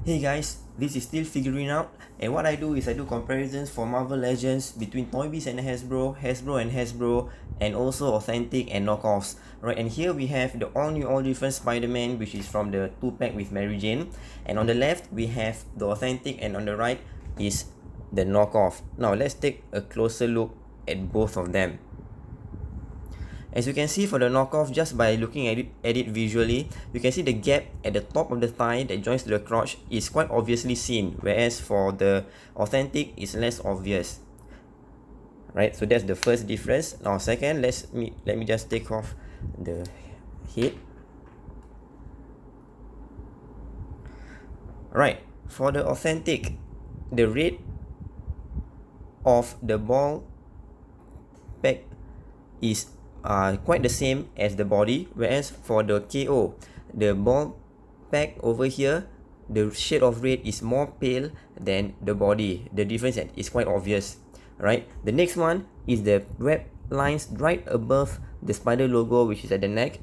Hey guys, this is still figuring out, and what I do is I do comparisons for Marvel Legends between Toy Biz and Hasbro, Hasbro and Hasbro, and also authentic and knockoffs. Right, and here we have the all new, all different Spider-Man, which is from the 2-pack with Mary Jane, and on the left we have the authentic, and on the right is the knockoff. Now let's take a closer look at both of them. As you can see for the knockoff, just by looking at it visually, you can see the gap at the top of the thigh that joins to the crotch is quite obviously seen, whereas for the authentic it's less obvious. Right, so that's the first difference. Now second, let me just take off the head. Right, for the authentic, the rate of the ball pack is quite the same as the body, whereas for the KO, the ball pack over here, the shade of red is more pale than the body. The difference is quite obvious, right? The next one is the web lines right above the spider logo, which is at the neck.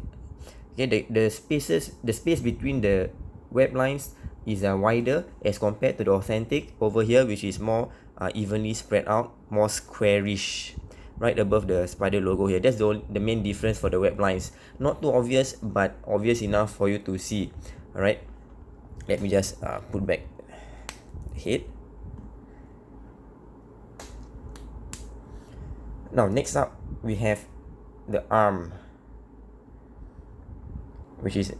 Okay, the space between the web lines is wider as compared to the authentic over here, which is more evenly spread out, more squarish, right above the spider logo here. That's the main difference for the web lines. Not too obvious, but obvious enough for you to see. All right, let me just put back the head. Now next up we have the arm, which is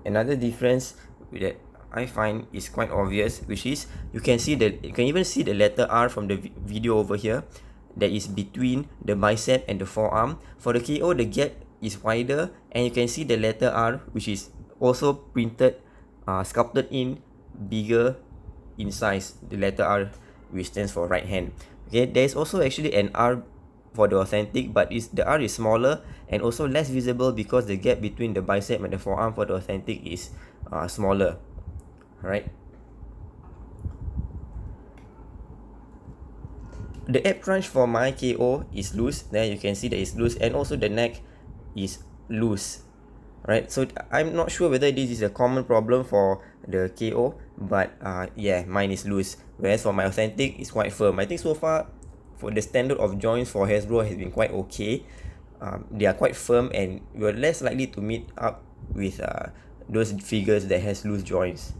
another difference that I find is quite obvious, which is you can even see the letter R from the video over here that is between the bicep and the forearm. For the KO, the gap is wider, and you can see the letter R, which is also printed, sculpted in bigger in size. The letter R, which stands for right hand. Okay, there is also actually an R for the authentic, but the R is smaller and also less visible because the gap between the bicep and the forearm for the authentic is smaller. Alright. The ab crunch for my KO is loose. There you can see that it's loose, and also the neck is loose. Right, so I'm not sure whether this is a common problem for the KO, but yeah, mine is loose, whereas for my authentic it's quite firm. I think so far for the standard of joints for Hasbro has been quite okay. They are quite firm, and you're less likely to meet up with those figures that has loose joints.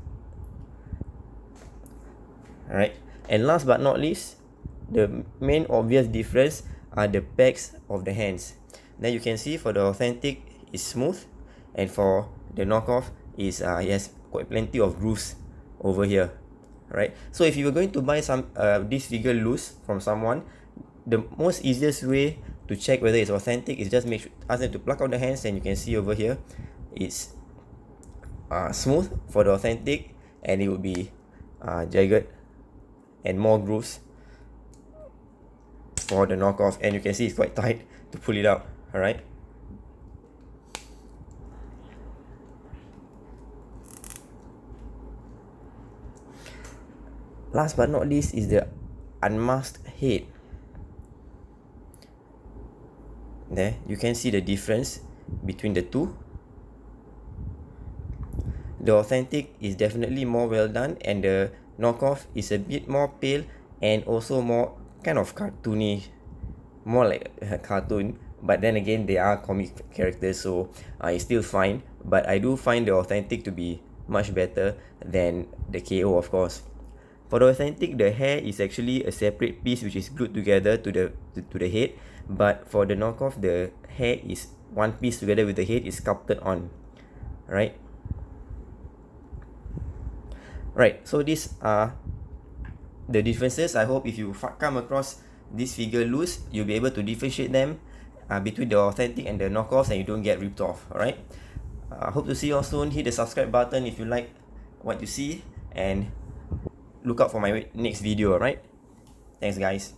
Alright, and last but not least, the main obvious difference are the backs of the hands. Then you can see for the authentic is smooth, and for the knockoff is yes, quite plenty of grooves over here. Right, so if you were going to buy this figure loose from someone, the most easiest way to check whether it's authentic is just ask them to pluck out the hands, and you can see over here it's smooth for the authentic, and it would be jagged and more grooves for the knockoff, and you can see it's quite tight to pull it out. All right, last but not least is the unmasked head. There you can see the difference between the two. The authentic is definitely more well done, and the knockoff is a bit more pale and also more kind of cartoony, more like a cartoon. But then again, they are comic characters, so it's still fine. But I do find the authentic to be much better than the KO, of course. For the authentic, the hair is actually a separate piece which is glued together to the head. But for the knockoff, the hair is one piece together with the head, is sculpted on. Right? Right, so these are the differences. I hope if you come across this figure loose, you'll be able to differentiate them between the authentic and the knockoffs, and you don't get ripped off. Alright, I hope to see you all soon. Hit the subscribe button if you like what you see, and look out for my next video. Alright, thanks guys.